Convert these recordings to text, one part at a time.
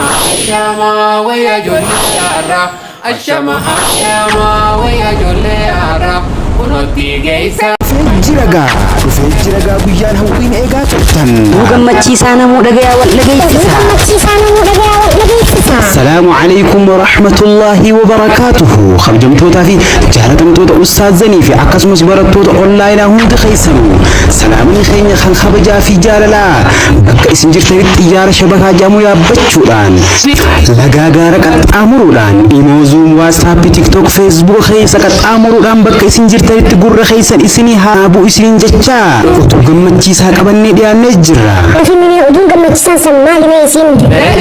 الشما ويا جولي عرب الشما الشما ويا جولي عرب ونوتي جيسا Jiraga guyaan hawwiin eegaa turtan. Gammachiisaa namuu dhagayaa wal dhageessisa. Salaamu alaykum wa rahmatullahi wa barakaatuhu. Kabajamtootaa fi jaalatamtoota ustaazanii fi akkasumas barattoota onlaayinaa hundi keessanuu salaamni keenya kan kabajaa fi jaalalaa bakka isin jirtanitti xiyyaara shabakaa jedhamu yaabbachuudhaan lagaa gaara qaxxaamuruudhaan imoo zuum waatsaappii tiktook feesbuuk keessa qaxxaamuruudhaan bakka isin jirtanitti gurra keessan isinii haa bu'u isiniin jecha utuu gammachiisaa qabannee dhiyaannee jirra.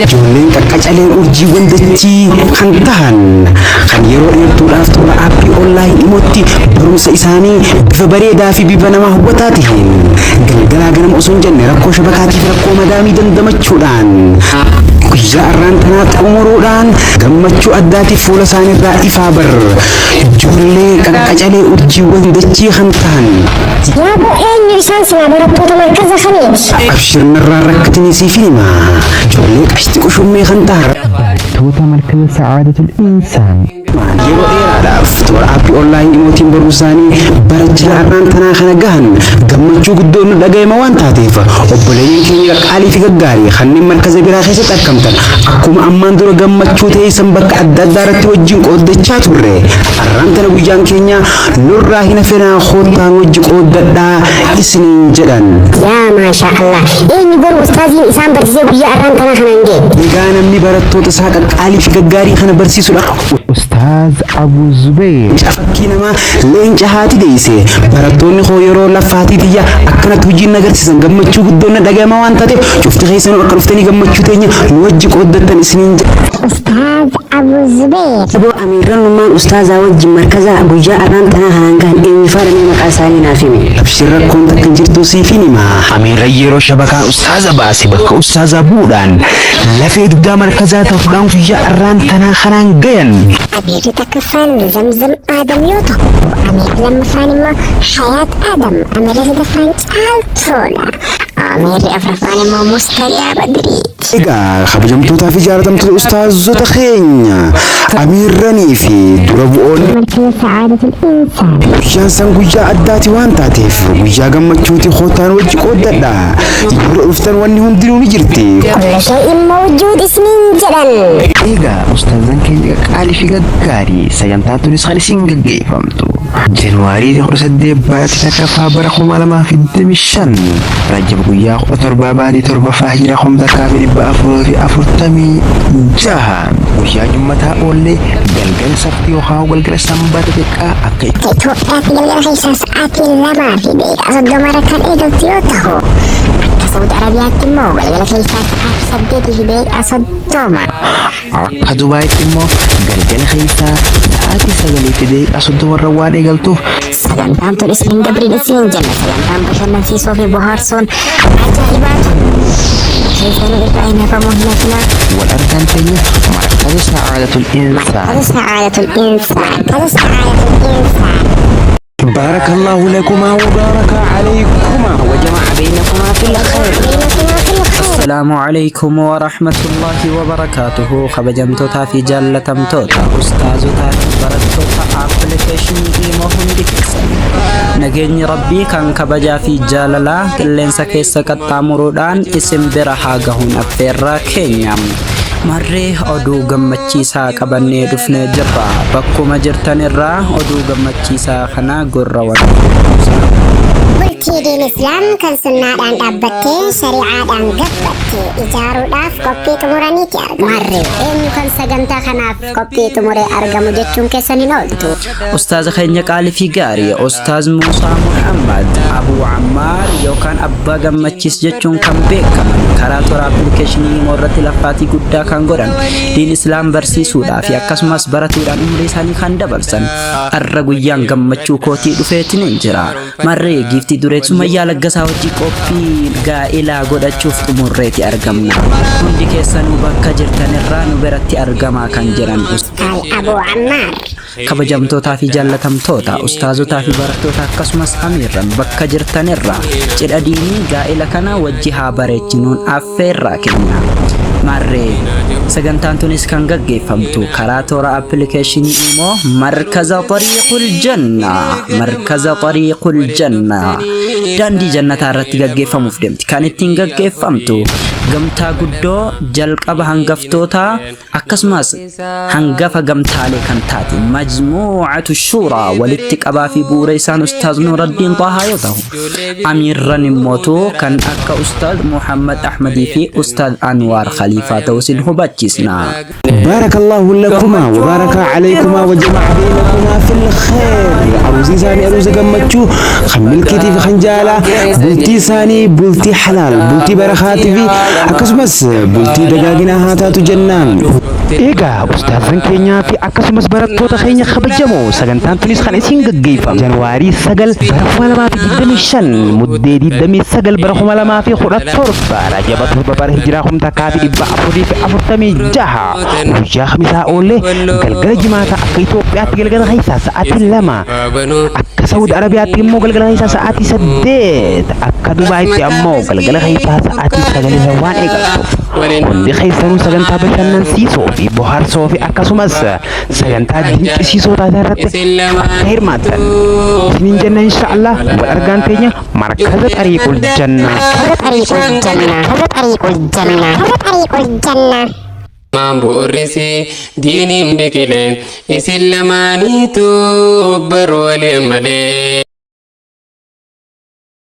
Ijoolleen qaqqacaleen urjiiwwan dachii kan tahan kan yeroo dheertuudhaaf tola aappii onlaayinii imootti barumsa isaanii bifa bareedaa fi bifa nama hawwataa ta'een galgalaa ganama osoo hin jenne rakkoo shabakaatiif rakkoo madaamii dandamachuudhaan guyyaa arraan tanaa xumuruudhaan gammachuu addaatiif fuula isaaniirraa ifaa bar ijoollee qaqqacalee urjiiwwan dachii kan tahan. Abshirnirraa rakkatanii siif hima ijoollee qashti qushumee kan tahan. توتا مركز سعادة الإنسان yeroo dheeraadhaaf toora aappii onlaayinii imootiin barumsaanii barachila arraan tanaa kana gahan gammachuu guddoon nu dhaga'ema waan taateef obboleeyyan keenya qaalii fi gaggaarii kanneen markaza biraa keessatti argamtan akkuma ammaan dura gammachuu ta'eessan bakka adda addaa irratti wajjin qooddachaa turre arraan tana guyyaan keenya nurraa hin hafenaa koottaan wajji qooddadhaa isiniin jedhan. Yaa maashaa Allah eenyu garuu ustaaziin isaan barsiisee guyyaa arraan tanaa kanaan ga'e. Egaa namni barattoota isaa qaalii fi gaggaarii kana barsiisudha. Ustaaz Abu Zubayr fakkii namaa leenca haati deeyse barattoonni koo yeroo laffaatii tiyya akkanatti hojiin agarsiisan gammachuu guddoon dhaga'ama waan taateef cufti keessanuu akka dhuftanii gammachuu teenya nu wajji qooddattan isiniin jedha. Ustaaz Abu Zubayr Aboo amiirrannummaan ustaazaa wajjin markaza guyyaa arraan tanaa kanaan gahan eenyu faadhamee maqaa isaanii naaf himi. Abshir rakkoon takka jirtuu siif hima. Amiirran yeroo shabakaan ustaaza baase bakka ustaazaa bu'uudhaan lafee dugdaa markazaa ta'uudhaan guyyaa arraan tanaa kanaan gayan. أمير تكفل زمزم آدم يوتو أمير لما فاني ما حياة آدم أمير تدفن تالتولا أمير أفرفاني ما مستريا بدري Egaa kabajamtootaa fi jaalatamtoota ustaazota keenya amiirranii fi dura bu'oon مركز سعادة الإنسان guyyaan san guyyaa addaati waan taateef guyyaa gammachuuti kootaan wajji qooddadha yeroo dhuftan wanni hundinuu ni jirti. كل شيء موجود اسمين جدًا Egaa ustaazan keenya qaalii fi gaggaarii sagantaa turis kan isin gaggeeffamtu Januwaarii 18 baatee takkaffaa bara 2025 Rajab guyyaa 17 baatee 7ffaa hijira 1446 guyyaa jummataa oollee galgala sabtii yookaan galgala sanbata xiqqaa akka Itoophiyaa galgala keessaa sa'aatii 2 fi daqiiqaa 30 kan eegaltu yoo ta'u akka Saudi Arabiyaatti immoo galgala keessaa sa'aatii 8 fi daqiiqaa 30 akka Dubaayitti immoo galgala keessaa sa'aatii 9 fi daqiiqaa 30 waan eegaltuuf sagantaan tun isiniin gabrii dhisiin jenna sagantaan bashannansiisoo fi bohaarsoon ajaa'ibaatu keessanuu irraa hin hafamuu hin hafnaa wal argaan keenya markaza sa'aadatul insaan. هذا سعادة الإنسان هذا سعادة الإنسان بارك الله لكما وبارك عليكما وجمع بينكما في الخير. السلام عليكم ورحمة الله وبركاته خبجمتوتا في جالتمتوتا أستاذوتا برتوتا أبليكيشن إيمو هندي كيسان نجيني ربي كان كبجا في جاللا كلين سكيسا كتامرودان اسم برهاقهون أبترا كينيام marree oduu gammachiisaa qabannee dhufnee jirra bakkuma jirtan irraa oduu gammachiisaa kana gurra bultii diin islaam kan sunnaadhaan dhaabbattee shari'aadhaan gabbattee ijaaruudhaaf qophii xumuraniiti argamu. Marree eenyu kan sagantaa kanaaf qophii xumuree argamu jechuun keessan hin ooltu. ustaaza keenya qaalii fi gaarii ustaaz Muusaa Muhammad Abu Ammaar yookaan abbaa gammachiis jechuun kan beekaman karaa toora appilikeeshinii irratti laffaatii guddaa kan godhan diin islaam barsiisuudhaa fi akkasumas baratuudhaan umurii isaanii kan dabarsan arra guyyaan gammachuu kootii dhufeetiin jira marree giiftii dureessuma yaalaggasaa hojii qophii gaa'ilaa godhachuuf xumurreeti argamna hundi keessanuu bakka jirtan irraa nu biratti argamaa kan jiran Abu Ammaar kabajamtootaa fi jaallatamtoota ustaazotaa fi barattoota akkasumas amiirran bakka jirtan irraa cidha diinii gaa'ila kana wajji haa bareechinuun affeerraa kenna marree sagantaan tunis kan gaggeeffamtu karaa toora appilikeeshinii immoo markaza xariiqul janna daandii jannataa irratti gaggeeffamuuf deemti. Kan ittiin gaggeeffamtu gamtaa guddoo jalqaba hangaftoota akkasumas hangafa gamtaalee kan taate majmuucatu shuuraa walitti qabaa fi bu'uura isaan ustaaz Nuuraddiin Xaahaa yoo ta'u, amiirran immootu kan akka ustaaz Muhammad Ahmadii fi ustaaz Anwaar Khaliifaa ta'uu sin hubachiisna. Baarakallahu lakuma wa baraka alaykuma wa jama'a baynakuma fil khair. Aruusii isaanii aruusa gammachuu kan milkiitii fi kan jaalaa, bultii isaanii bultii halaal, bultii barakaatii fi akkasumas bultii dagaaginaa haa taatu jennaan. Egaa ustaazan keenyaa fi akkasumas barattoota keenya kabajamoo sagantaan tunis kan isin gaggeeffamu Janwaarii 9 bara 2025 muddee 29 bara 2017 Rajaba 7 bara hijiraa 1446 guyyaa Khamisaa oolle galgala jimaata akka Itoophiyaatti galgala keessaa sa'aatii 2 akka Saudi Arabiyaatti immoo galgala keessaa sa'aatii 8 akka Dubaayitti ammoo galgala keessaa sa'aatii 9 waan eegaltuuf hundi keessanuu sagantaa bashannansiisoo fi bohaarsoo fi akkasumas sagantaa dinqisiisoo taasisaa irratti akka hirmaattan isiniin jenna inshaallah. wal argaan teenya markaza xariiqul jannaa. Mambo orisi dini mbekile isin lamaanitu barwale malee.